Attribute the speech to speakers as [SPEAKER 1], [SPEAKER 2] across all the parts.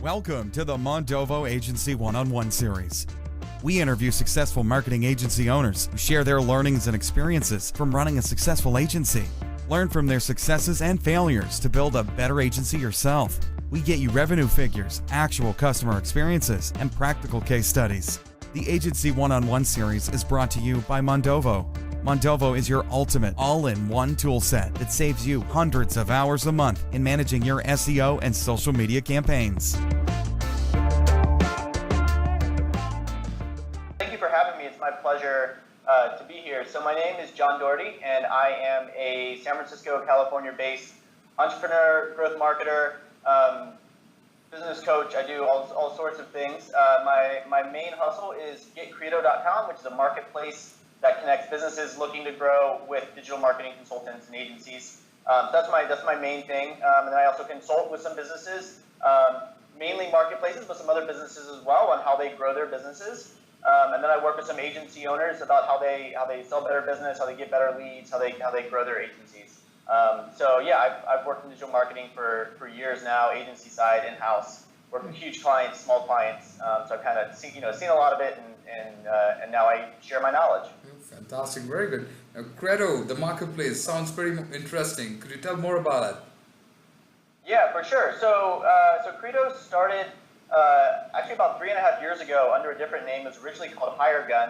[SPEAKER 1] Welcome to the Mondovo Agency One-on-One series. We interview successful marketing agency owners who share their learnings and experiences from running a successful agency. Learn from their successes and failures to build a better agency yourself. We get you revenue figures, actual customer experiences, and practical case studies. The Agency One-on-One series is brought to you by Mondovo. Mondovo is your ultimate all-in-one tool set that saves you hundreds of hours a month in managing your SEO and social media campaigns.
[SPEAKER 2] Thank you for having me. It's my pleasure to be here. So my name is John Doherty, and I am a San Francisco, California-based entrepreneur, growth marketer, business coach. I do all sorts of things. My main hustle is getcredo.com, which is a marketplace that connects businesses looking to grow with digital marketing consultants and agencies. That's my main thing. And then I also consult with some businesses, mainly marketplaces, but some other businesses as well on how they grow their businesses. And then I work with some agency owners about how they sell better business, how they get better leads, how they grow their agencies. So yeah, I've worked in digital marketing for years now, agency side, in-house. Worked with huge clients, small clients. So I've kind of seen a lot of it, and now I share my knowledge.
[SPEAKER 3] Fantastic, very good. Now, Credo, the marketplace, sounds pretty interesting. Could you tell more about it?
[SPEAKER 2] Yeah, for sure. So Credo started actually about 3.5 years ago under a different name. It was originally called Hire Gun,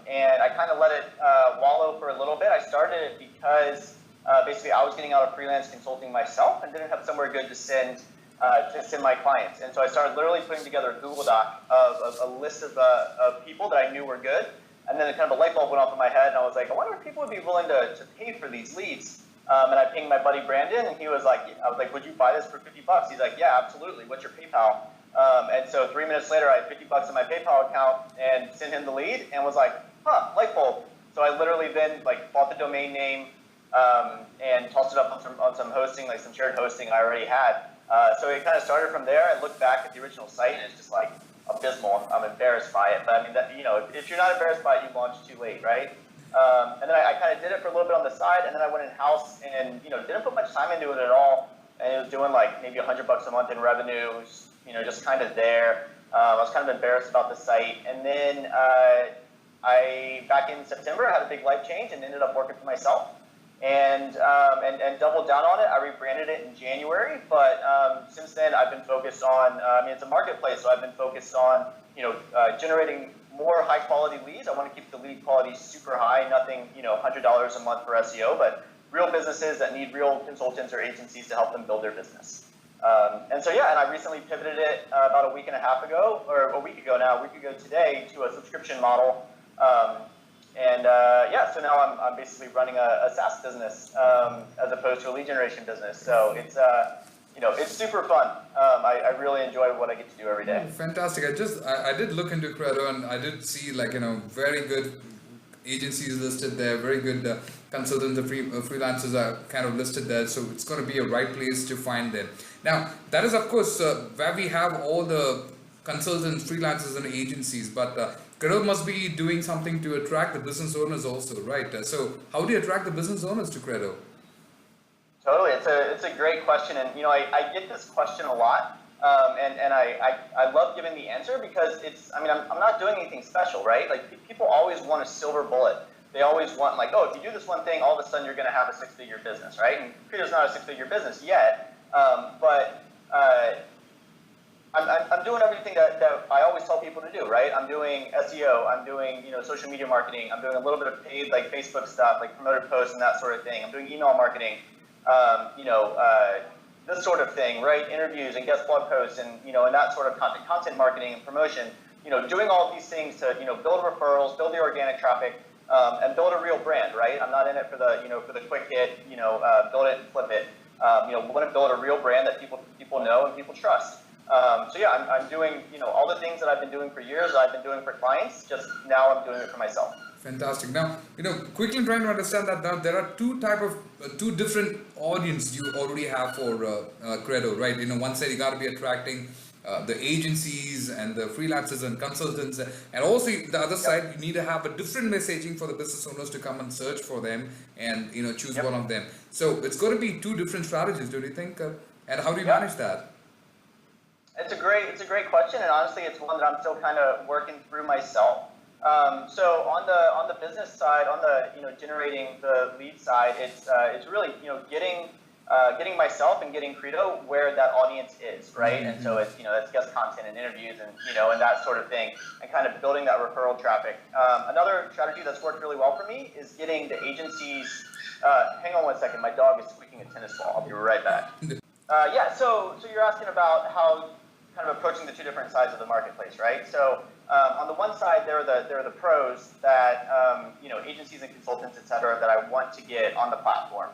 [SPEAKER 2] and I kind of let it wallow for a little bit. I started it because basically I was getting out of freelance consulting myself and didn't have somewhere good to send my clients. And so I started literally putting together a Google Doc of a list of people that I knew were good. And then kind of a light bulb went off in my head, and I was like, I wonder if people would be willing to pay for these leads. And I pinged my buddy Brandon, and he was like, I was like, would you buy this for $50? He's like, yeah, absolutely. What's your PayPal? And so 3 minutes later, I had $50 in my PayPal account and sent him the lead, and was like, light bulb. So I literally then bought the domain name and tossed it up on some hosting, like some shared hosting I already had. So it kind of started from there. I looked back at the original site, and it's just like abysmal. I'm embarrassed by it, but I mean, if you're not embarrassed by it, you launched too late, right? And then I kind of did it for a little bit on the side, and then I went in-house and didn't put much time into it at all, and it was doing like maybe $100 a month in revenues, just kind of there. I was kind of embarrassed about the site, and then I back in September I had a big life change and ended up working for myself. And doubled down on it. I rebranded it in January, but since then I've been focused on. It's a marketplace, so I've been focused on generating more high quality leads. I want to keep the lead quality super high. Nothing $100 a month for SEO, but real businesses that need real consultants or agencies to help them build their business. And I recently pivoted it about a week and a half ago, or a week ago today, to a subscription model. So now I'm basically running a SaaS business as opposed to a lead generation business. So it's super fun. I really enjoy what I get to do every day.
[SPEAKER 3] Fantastic. I did look into Credo, and I did see very good agencies listed there, very good consultants and freelancers are kind of listed there. So it's going to be a right place to find them. Now that is of course where we have all the consultants, freelancers, and agencies, but Credo must be doing something to attract the business owners also, right? So how do you attract the business owners to Credo?
[SPEAKER 2] Totally, it's a great question, and I get this question a lot, and I love giving the answer because I'm not doing anything special, right? Like people always want a silver bullet. They always want if you do this one thing, all of a sudden you're going to have a 6-figure business, right? And Credo's not a 6-figure business yet, but I'm doing everything that I always tell people to do, right? I'm doing SEO, I'm doing social media marketing, I'm doing a little bit of paid Facebook stuff, like promoted posts and that sort of thing. I'm doing email marketing, this sort of thing, right? Interviews and guest blog posts and and that sort of content marketing and promotion. Doing all of these things to build referrals, build the organic traffic, and build a real brand, right? I'm not in it for the for the quick hit, build it and flip it. We want to build a real brand that people know and people trust. I'm doing all the things that I've been doing for years. I've been doing for clients. Just now I'm doing it for myself.
[SPEAKER 3] Fantastic. Now quickly trying to understand that now there are two different audience you already have for Credo, right? One side you got to be attracting the agencies and the freelancers and consultants, and also the other side you need to have a different messaging for the business owners to come and search for them and choose one of them. So it's going to be two different strategies, do you think? And how do you manage that?
[SPEAKER 2] It's a it's a great question, and honestly, it's one that I'm still kind of working through myself. So on the business side, on the generating the lead side, it's really getting myself and getting Credo where that audience is, right? And so it's that's guest content and interviews and and that sort of thing, and kind of building that referral traffic. Another strategy that's worked really well for me is getting the agencies. Hang on one second, my dog is squeaking a tennis ball. I'll be right back. Yeah, so you're asking about how kind of approaching the two different sides of the marketplace, right? So on the one side, there are the pros that agencies and consultants, et cetera, that I want to get on the platform.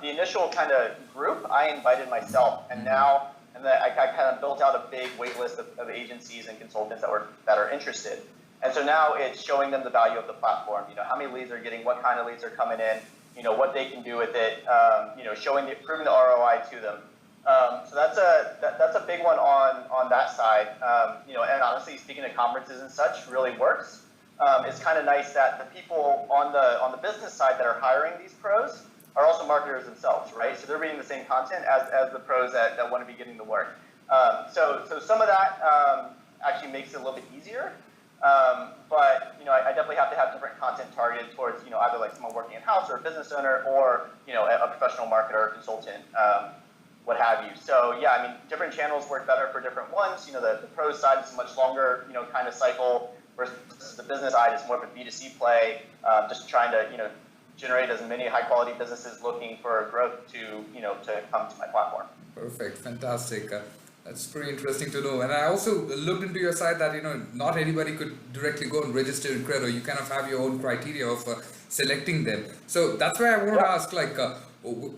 [SPEAKER 2] The initial kind of group, I invited myself, and now I kind of built out a big wait list of agencies and consultants that are interested. And so now it's showing them the value of the platform. How many leads they're getting, what kind of leads are coming in, what they can do with it, proving the ROI to them. So that's a big one on that side. And honestly, speaking at conferences and such really works. It's kind of nice that the people on the business side that are hiring these pros are also marketers themselves, right? So they're reading the same content as the pros that want to be getting the work. So some of that actually makes it a little bit easier. But I definitely have to have different content targeted towards either like someone working in-house or a business owner or a professional marketer or consultant, what have you. So yeah, I mean, different channels work better for different ones. The pro side is a much longer kind of cycle versus the business side is more of a B2C play, just trying to generate as many high quality businesses looking for growth to come to my platform.
[SPEAKER 3] Perfect, fantastic. That's pretty interesting to know. And I also looked into your site that not anybody could directly go and register in Credo. You kind of have your own criteria of selecting them. So that's why I wanted to ask, well,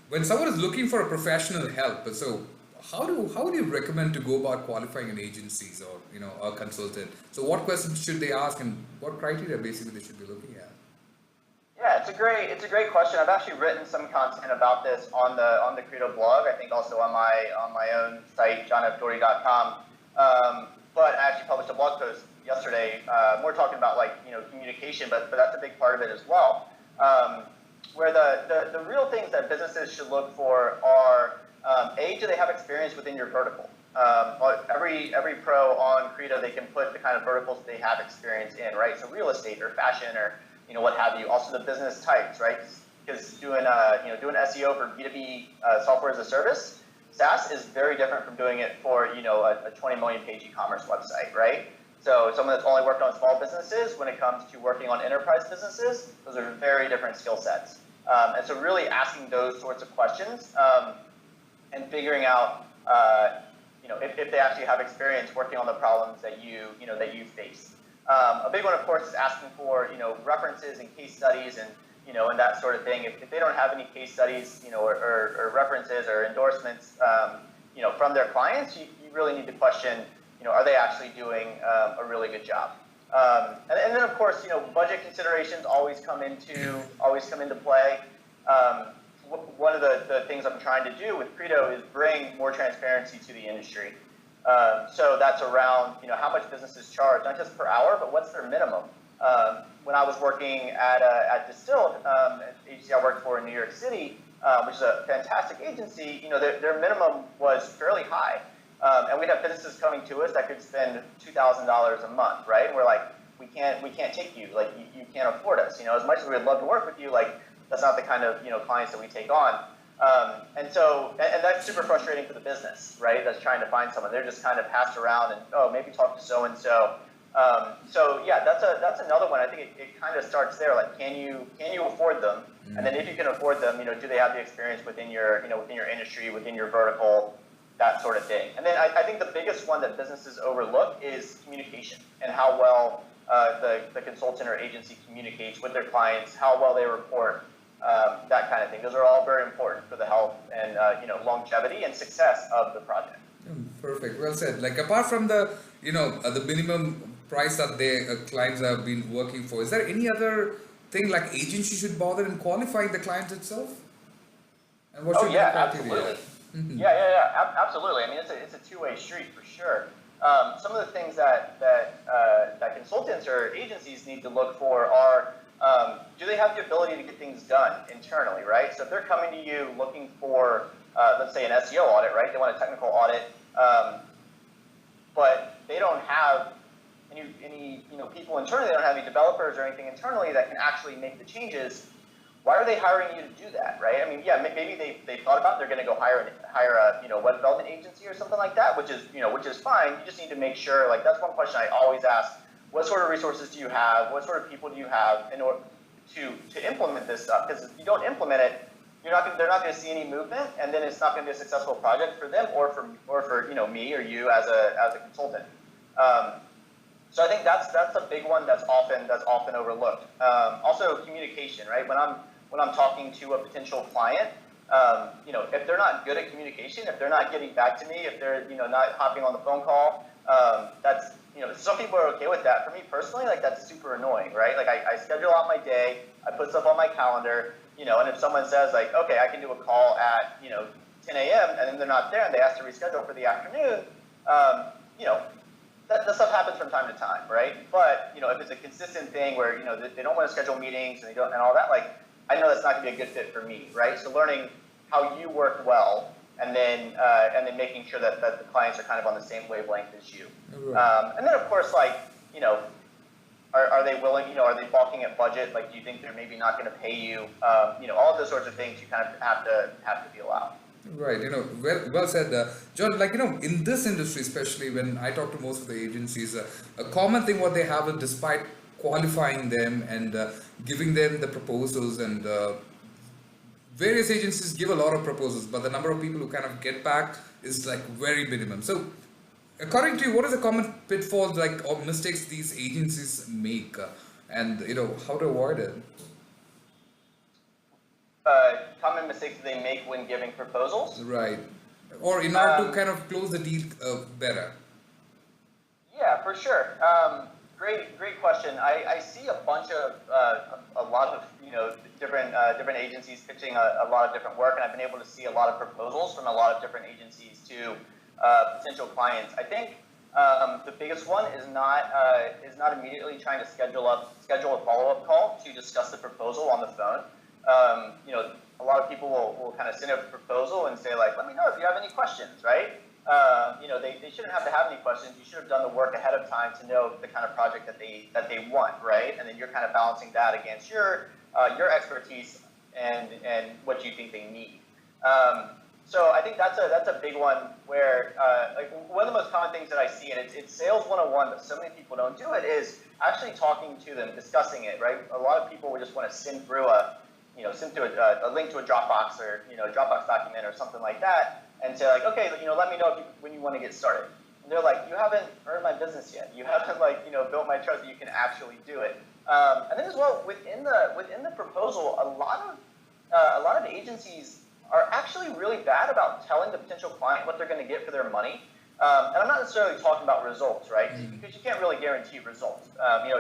[SPEAKER 3] when someone is looking for a professional help, so how would you recommend to go about qualifying an agencies or a consultant? So what questions should they ask, and what criteria basically they should be looking at?
[SPEAKER 2] Yeah, it's a great question. I've actually written some content about this on the Credo blog. I think also on my own site, johndoherty.com. But I actually published a blog post yesterday. More talking about communication, but that's a big part of it as well. Where the real things that businesses should look for are do they have experience within your vertical? Every pro on Credo, they can put the kind of verticals they have experience in, right? So real estate or fashion or what have you. Also the business types, right? Because doing SEO for B2B software as a service, SaaS is very different from doing it for a 20 million page e-commerce website, right? So someone that's only worked on small businesses, when it comes to working on enterprise businesses, those are very different skill sets. And so really asking those sorts of questions and figuring out if they actually have experience working on the problems that you face. A big one, of course, is asking for references and case studies and that sort of thing. If they don't have any case studies or references or endorsements from their clients, you really need to question are they actually doing a really good job. And then of course budget considerations always come into play. One of the things I'm trying to do with Credo is bring more transparency to the industry. So that's around how much businesses charge, not just per hour, but what's their minimum. When I was working at Distilled, an agency I worked for in New York City, which is a fantastic agency, their minimum was fairly high. And we'd have businesses coming to us that could spend $2,000 a month, right? And we're like, we can't take you, you can't afford us. As much as we'd love to work with you, that's not the kind of clients that we take on. And that's super frustrating for the business, right? That's trying to find someone. They're just kind of passed around and maybe talk to so and so. So yeah, that's another one. I think it kind of starts there. Can you afford them? Mm-hmm. And then if you can afford them, do they have the experience within your industry, within your vertical, that sort of thing. And then I think the biggest one that businesses overlook is communication and how well the consultant or agency communicates with their clients, how well they report. That kind of thing. Those are all very important for the health and longevity and success of the project.
[SPEAKER 3] Perfect. Well said. Apart from the the minimum price that their clients have been working for, is there any other thing agency should bother in qualifying the client itself? And what should be the criteria?
[SPEAKER 2] Absolutely. Yeah, absolutely. I mean, it's a two-way street for sure. Some of the things that consultants or agencies need to look for are do they have the ability to get things done internally, right? So if they're coming to you looking for, let's say, an SEO audit, right? They want a technical audit. people internally, they don't have any developers or anything internally that can actually make the changes. Why are they hiring you to do that, right? I mean, yeah, maybe they thought about they're going to go hire a web development agency or something like that, which is fine. You just need to make sure, like, that's one question I always ask: what sort of resources do you have? What sort of people do you have in order to implement this stuff? Because if you don't implement it, they're not going to see any movement, and then it's not going to be a successful project for them or for me or you as a consultant. So I think that's a big one that's often overlooked. Also, communication, right? When I'm talking to a potential client, if they're not good at communication, if they're not getting back to me, if they're not hopping on the phone call, that's some people are okay with that. For me personally, like, that's super annoying, right? Like, I schedule out my day, I put stuff on my calendar, and if someone says, like, okay, I can do a call at 10 a.m. and then they're not there and they ask to reschedule for the afternoon, that stuff happens from time to time, right? But if it's a consistent thing where they don't want to schedule meetings and all that, like, I know that's not going to be a good fit for me, right? So learning how you work well, and then making sure that the clients are kind of on the same wavelength as you. Right. And then of course, like, are they willing? Are they balking at budget? Like, do you think they're maybe not going to pay you? All of those sorts of things you kind of have to feel out.
[SPEAKER 3] Right, well said, John. Like, in this industry, especially when I talk to most of the agencies, a common thing what they have is, despite qualifying them and giving them the proposals, and various agencies give a lot of proposals, but the number of people who kind of get back is like very minimum. So, according to you, what is the common pitfalls, like, or mistakes these agencies make, and how to avoid it?
[SPEAKER 2] Common mistakes that they make when giving proposals?
[SPEAKER 3] Right. Or in order to kind of close the deal better?
[SPEAKER 2] Yeah, for sure. Great question. I see a bunch of a lot of different agencies pitching a lot of different work, and I've been able to see a lot of proposals from a lot of different agencies to potential clients. I think the biggest one is not immediately trying to schedule a follow-up call to discuss the proposal on the phone. A lot of people will kind of send a proposal and say, like, let me know if you have any questions, right? They shouldn't have to have any questions. You should have done the work ahead of time to know the kind of project that they want, right? And then you're kind of balancing that against your expertise and what you think they need. So I think that's a big one where like, one of the most common things that I see, and it's sales 101, but so many people don't do it, is actually talking to them, discussing it, right? A lot of people would just want to send through a link to a Dropbox or a Dropbox document or something like that, and say, like, okay, let me know when you want to get started. And they're like, you haven't earned my business yet. You haven't built my trust that you can actually do it. And then as well, within the proposal, a lot of agencies are actually really bad about telling the potential client what they're going to get for their money. And I'm not necessarily talking about results, right? Because you can't really guarantee results.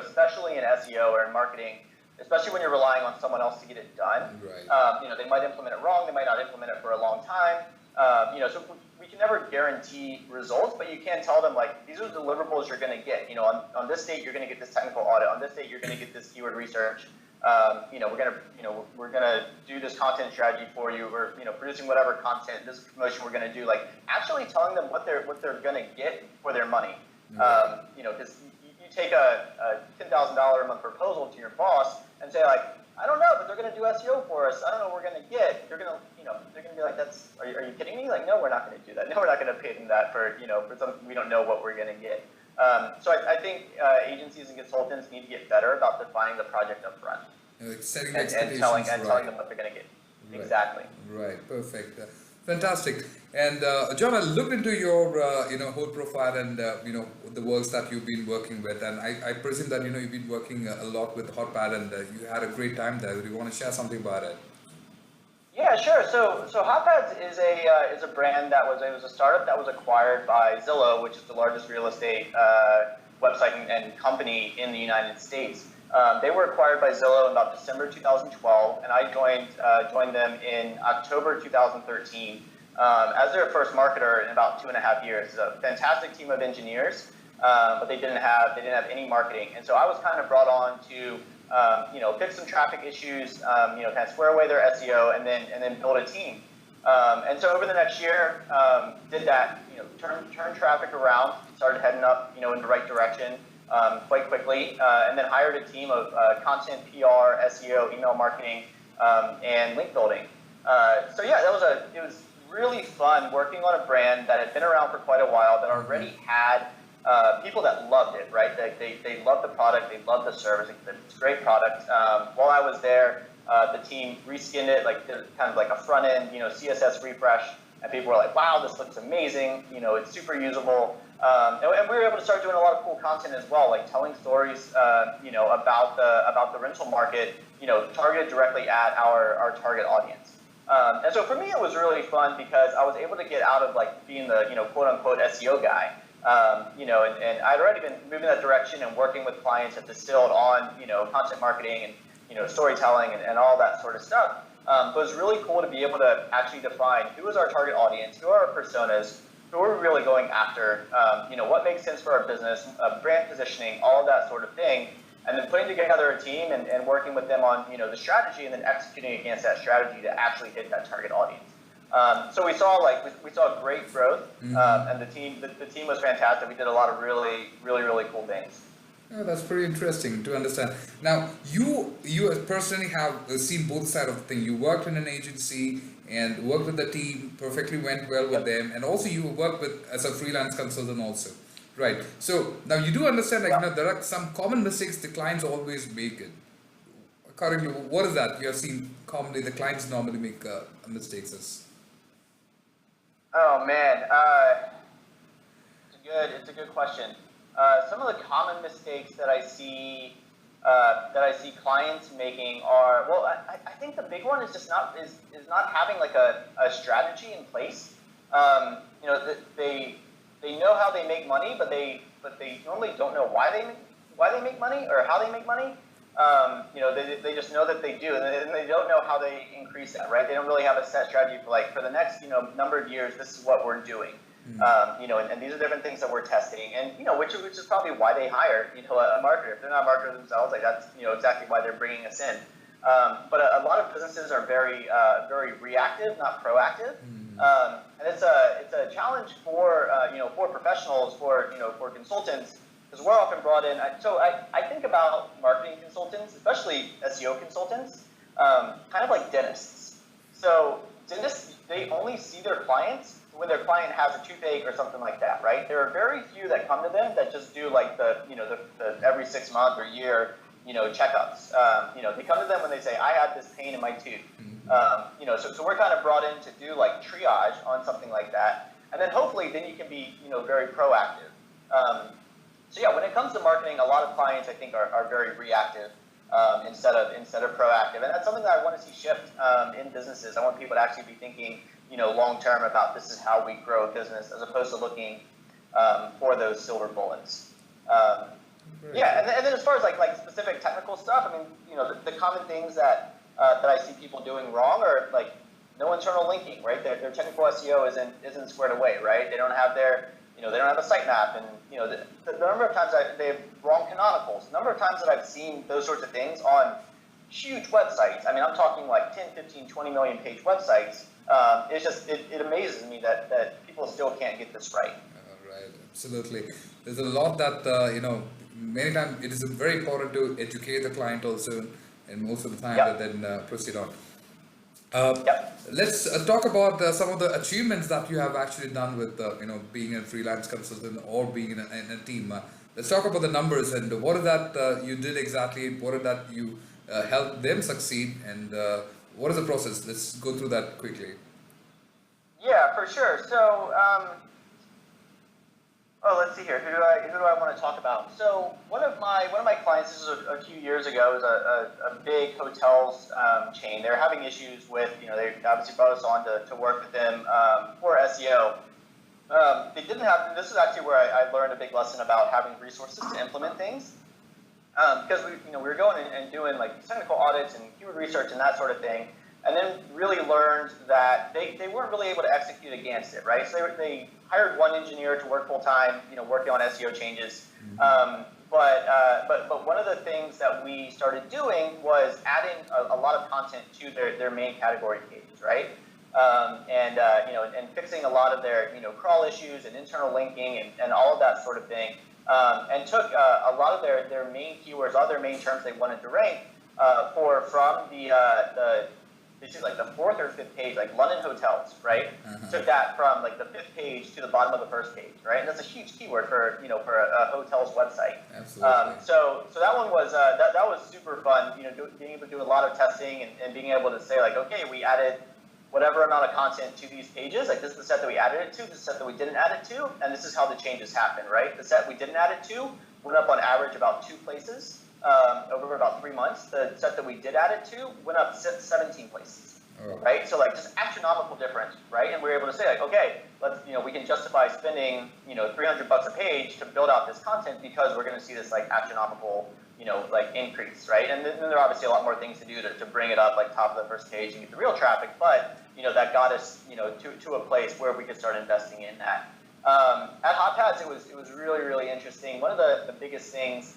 [SPEAKER 2] Especially in SEO or in marketing, especially when you're relying on someone else to get it done. Right. They might implement it wrong. They might not implement it for a long time. So we can never guarantee results, but you can tell them, like, these are the deliverables you're going to get. On this date, you're going to get this technical audit. On this date, you're going to get this keyword research. We're gonna do this content strategy for you. We're producing whatever content, this promotion we're gonna do. Like, actually telling them what they're gonna get for their money. Because you take a $10,000 a month proposal to your boss and say, like, I don't know, but they're gonna do SEO for us. I don't know what we're gonna get. They're gonna be like, are you kidding me? Like, no, we're not gonna do that. No, we're not gonna pay them that for something we don't know what we're gonna get. So I think agencies and consultants need to get better about defining the project up front.
[SPEAKER 3] Setting
[SPEAKER 2] and telling them what they're going to get. Right. Exactly.
[SPEAKER 3] Right. Perfect. Fantastic. And John, I looked into your whole profile and the works that you've been working with, and I presume that you've been working a lot with Hotpad, and you had a great time there. Do you want to share something about it?
[SPEAKER 2] Yeah, sure. So Hotpads is a brand that was a startup that was acquired by Zillow, which is the largest real estate website and company in the United States. They were acquired by Zillow in about December 2012, and I joined them in October 2013 as their first marketer in about 2.5 years. It's a fantastic team of engineers, but they didn't have any marketing, and so I was kind of brought on to fix some traffic issues, kind of square away their SEO, and then build a team. And so over the next year, did that, turn traffic around, started heading up, in the right direction. quite quickly, and then hired a team of content, PR, SEO, email marketing, and link building. So yeah, it was really fun working on a brand that had been around for quite a while, that already had people that loved it, right? They loved the product, they loved the service. It's a great product. While I was there, the team reskinned it, did kind of like a front end, CSS refresh, and people were like, "Wow, this looks amazing! It's super usable." And we were able to start doing a lot of cool content as well, like telling stories, about the rental market, targeted directly at our target audience. And so for me, it was really fun because I was able to get out of being the quote unquote SEO guy. And I'd already been moving that direction and working with clients that distilled on, content marketing and, storytelling and all that sort of stuff. But it was really cool to be able to actually define who is our target audience, who are our personas, who are we really going after, what makes sense for our business, brand positioning, all of that sort of thing. And then putting together a team and working with them on, the strategy and then executing against that strategy to actually hit that target audience. So we saw great growth, and the team was fantastic. We did a lot of really, really, really cool things.
[SPEAKER 3] Oh, that's pretty interesting to understand. Now, you personally have seen both sides of the thing. You worked in an agency and worked with the team, perfectly went well with them, and also you worked as a freelance consultant also, right? So now you do understand, there are some common mistakes the clients always make. According to what is that you have seen commonly the clients normally make mistakes as?
[SPEAKER 2] Oh man, it's a good question. Some of the common mistakes that I see clients making are, well, I think the big one is just not having a strategy in place. They know how they make money, but they normally don't know why they make money or how they make money. They just know that they do, and they don't know how they increase that, right? They don't really have a set strategy for the next, number of years, this is what we're doing. And these are different things that we're testing, and, which is probably why they hire, a marketer. If they're not a marketer themselves, that's, exactly why they're bringing us in. But a lot of businesses are very reactive, not proactive. And it's a challenge for professionals, for consultants, because we're often brought in. So I think about marketing consultants, especially SEO consultants, kind of like dentists. So dentists, they only see their clients when their client has a toothache or something like that, right? There are very few that come to them that just do the every 6 month or year, checkups. They come to them when they say, I have this pain in my tooth. So we're kind of brought in to do triage on something like that. And then hopefully then you can be, very proactive. So yeah, when it comes to marketing, a lot of clients I think are very reactive instead of proactive. And that's something that I want to see shift in businesses. I want people to actually be thinking, long term about this is how we grow a business, as opposed to looking for those silver bullets. Yeah, and then as far as specific technical stuff, I mean, the common things that I see people doing wrong are no internal linking, right? Their technical SEO isn't squared away, right? They don't have they don't have a sitemap, and the number of times they have wrong canonicals. The number of times that I've seen those sorts of things on huge websites. I mean, I'm talking 10, 15, 20 million page websites. It's just, it amazes me that people still can't get this right.
[SPEAKER 3] Right, absolutely. There's a lot that, many times it is very important to educate the client also, and most of the time then proceed on. Let's talk about some of the achievements that you have actually done with, being a freelance consultant or being in a team. Let's talk about the numbers and what is that you did exactly, what is that you helped them succeed, and what is the process? Let's go through that quickly.
[SPEAKER 2] Yeah, for sure. So, let's see here. Who do I want to talk about? So one of my clients, this is a few years ago, is a big hotels chain. They're having issues with, they obviously brought us on to work with them for SEO. They didn't have. This is actually where I learned a big lesson about having resources to implement things. Because we were going and doing technical audits and keyword research and that sort of thing, and then really learned that they weren't really able to execute against it, right? So they hired one engineer to work full time, working on SEO changes. But one of the things that we started doing was adding a lot of content to their main category pages, right? And fixing a lot of their crawl issues and internal linking and all of that sort of thing. and took a lot of their main keywords, all their main terms they wanted to rank from the this is like the fourth or fifth page, like London hotels, right? Took that from like the fifth page to the bottom of the first page, right? And that's a huge keyword for for a hotel's website.
[SPEAKER 3] Absolutely.
[SPEAKER 2] So that one was that was super fun. Being able to do a lot of testing and being able to say like, okay, we added whatever amount of content to these pages. Like this is the set that we added it to, this is the set that we didn't add it to, and this is how the changes happen, right? The set we didn't add it to went up on average about 2 places. Over about 3 months. The set that we did add it to went up 17 places, right? So like just astronomical difference, right? And we were able to say like, okay, let's we can justify spending $300 a page to build out this content because we're going to see this like astronomical like increase, right? And then there are obviously a lot more things to do to bring it up like top of the first page and get the real traffic, but that got us to a place where we could start investing in that. At Hot Pads, it was really interesting. One of the biggest things.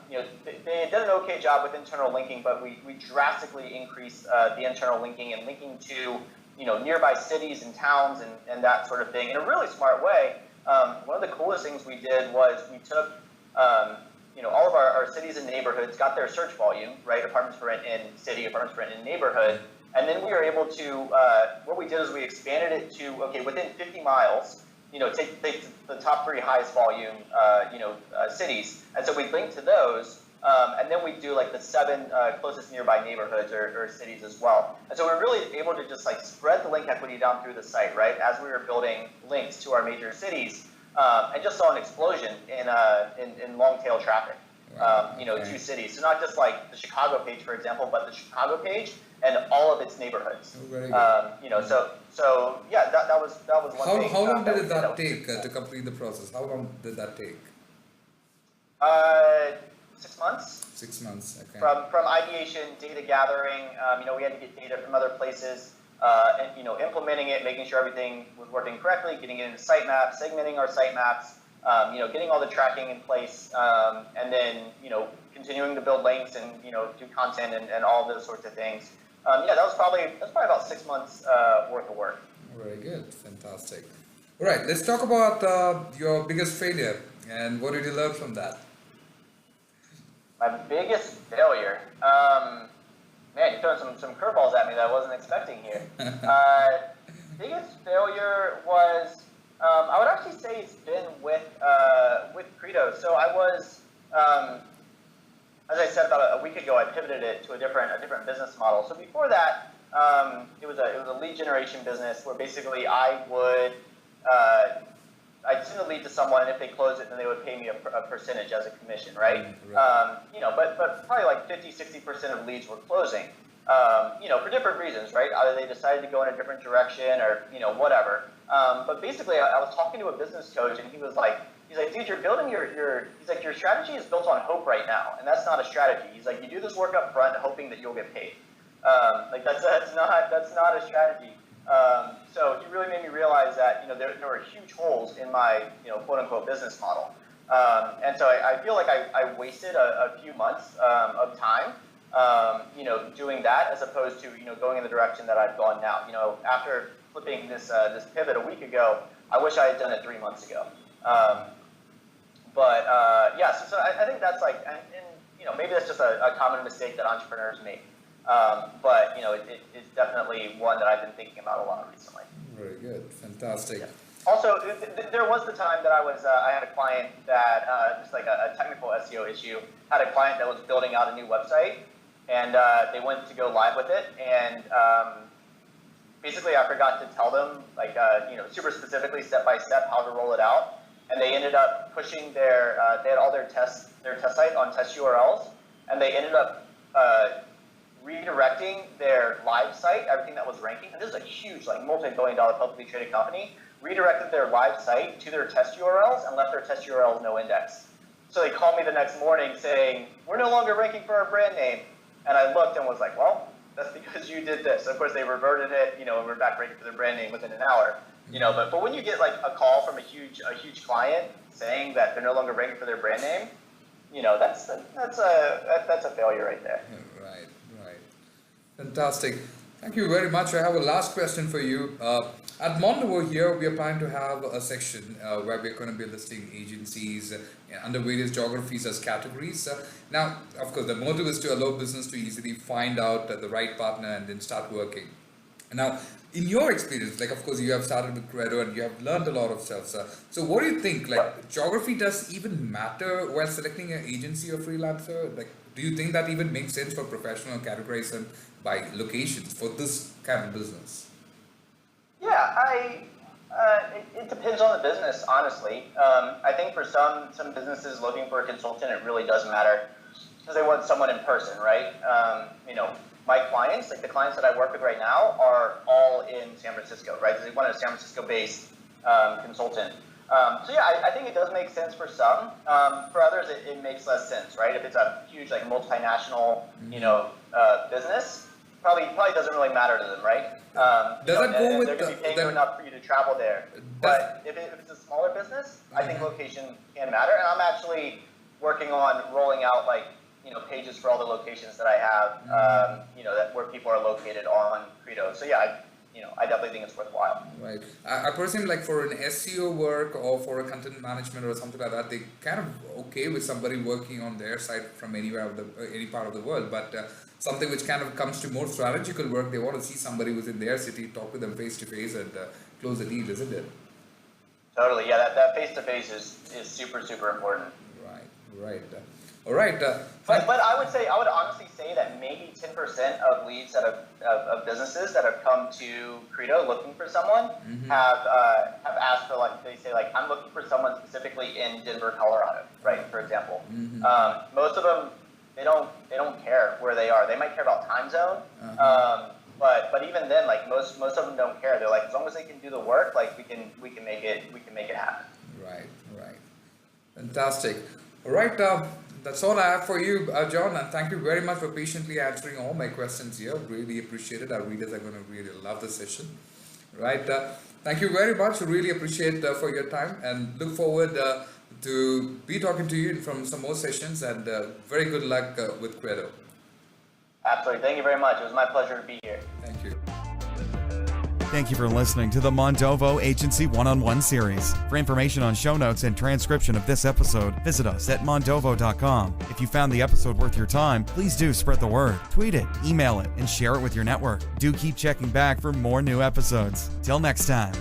[SPEAKER 2] They did an okay job with internal linking, but we drastically increased the internal linking and linking to nearby cities and towns and that sort of thing in a really smart way. One of the coolest things we did was we took all of our cities and neighborhoods, got their search volume, right? Apartments for rent in city, apartments for rent in neighborhood, and then we were able to what we did is we expanded it to within 50 miles. Take the top 3 highest volume, cities, and so we link to those, and then we do like the 7 closest nearby neighborhoods or cities as well. And so we're really able to just like spread the link equity down through the site, right? As we were building links to our major cities, and just saw an explosion in long tail traffic, to cities. So not just like the Chicago page, for example, but the Chicago page and all of its neighborhoods. So yeah, that was one thing.
[SPEAKER 3] How long did that take to complete the process? How long did that take?
[SPEAKER 2] 6 months.
[SPEAKER 3] 6 months. Okay.
[SPEAKER 2] From ideation, data gathering. We had to get data from other places, and implementing it, making sure everything was working correctly, getting it into sitemaps, segmenting our sitemaps. Getting all the tracking in place, and then continuing to build links and do content and all those sorts of things. That was probably about 6 months worth of work.
[SPEAKER 3] Very good, fantastic. All right, let's talk about your biggest failure and what did you learn from that?
[SPEAKER 2] My biggest failure, man, you're throwing some curveballs at me that I wasn't expecting here. Biggest failure was. I would actually say it's been with Credo. So I was, as I said about a week ago, I pivoted it to a different business model. So before that, it was a lead generation business where basically I'd send a lead to someone, and if they close it, then they would pay me a percentage as a commission, right? But probably like 50-60% of leads were closing, for different reasons, right? Either they decided to go in a different direction or whatever. But basically, I was talking to a business coach, and he's like, dude, you're building your strategy is built on hope right now, and that's not a strategy. He's like, you do this work up front, hoping that you'll get paid. That's not a strategy. So he really made me realize that there were huge holes in my quote unquote business model, and so I feel like I wasted a few months of time. Doing that as opposed to going in the direction that I've gone now. After flipping this pivot a week ago, I wish I had done it 3 months ago. So I think that's like, and maybe that's just a common mistake that entrepreneurs make. But it's definitely one that I've been thinking about a lot recently.
[SPEAKER 3] Very good, fantastic.
[SPEAKER 2] Yeah. Also, there was the time that I had a client that just like a technical SEO issue. Had a client that was building out a new website. And they went to go live with it, and basically I forgot to tell them, like, super specifically, step by step, how to roll it out. And they ended up pushing they had all their test site on test URLs, and they ended up redirecting their live site, everything that was ranking. And this is a huge, like, multi-billion-dollar publicly traded company. Redirected their live site to their test URLs and left their test URLs no index. So they called me the next morning saying, we're no longer ranking for our brand name. And I looked and was like, well, that's because you did this. Of course, they reverted it, and we're back ranking for their brand name within an hour. But when you get like a call from a huge client saying that they're no longer ranking for their brand name, that's a failure right there.
[SPEAKER 3] Right. Fantastic. Thank you very much. I have a last question for you. At Mondovo here, we are planning to have a section where we're going to be listing agencies under various geographies as categories. Now, of course, the motive is to allow business to easily find out the right partner and then start working. Now, in your experience, like of course you have started with Credo and you have learned a lot of stuff. So what do you think? Like geography does even matter while selecting an agency or freelancer? Like, do you think that even makes sense for professional categorization by locations for this kind of business?
[SPEAKER 2] Yeah, it depends on the business, honestly. I think for some businesses looking for a consultant, it really does matter because they want someone in person, right? My clients, like the clients that I work with right now, are all in San Francisco, right? They want a San Francisco-based consultant. So yeah, I think it does make sense for some. For others, it makes less sense, right? If it's a huge like multinational, business, probably doesn't really matter to them, right?
[SPEAKER 3] Does that go with
[SPEAKER 2] they're going to be paying you enough for you to travel there. But if it's a smaller business, I think location can matter. And I'm actually working on rolling out pages for all the locations that I have, that where people are located on Credo. So yeah, I definitely think it's worthwhile.
[SPEAKER 3] Right. I personally like for an SEO work or for a content management or something like that, they kind of okay with somebody working on their site from anywhere any part of the world. But something which kind of comes to more strategical work, they want to see somebody who's in their city, talk with them face to face, and close the deal, isn't it?
[SPEAKER 2] Totally. Yeah, that face to face is super important.
[SPEAKER 3] Right. All right.
[SPEAKER 2] But I would honestly say that maybe 10% of leads of businesses that have come to Credo looking for someone have asked for they say I'm looking for someone specifically in Denver, Colorado, right? For example, most of them they don't care where they are. They might care about time zone, but even then, most of them don't care. They're as long as they can do the work, we can make it happen.
[SPEAKER 3] Right. Fantastic. All right. That's all I have for you, John, and thank you very much for patiently answering all my questions here. Really appreciate it. Our readers are going to really love the session. Right. Thank you very much. Really appreciate for your time and look forward to be talking to you from some more sessions, and very good luck with Credo.
[SPEAKER 2] Absolutely. Thank you very much. It was my pleasure to be here.
[SPEAKER 3] Thank you.
[SPEAKER 1] Thank you for listening to the Mondovo Agency One-on-One series. For information on show notes and transcription of this episode, visit us at mondovo.com. If you found the episode worth your time, please do spread the word. Tweet it, email it, and share it with your network. Do keep checking back for more new episodes. Till next time.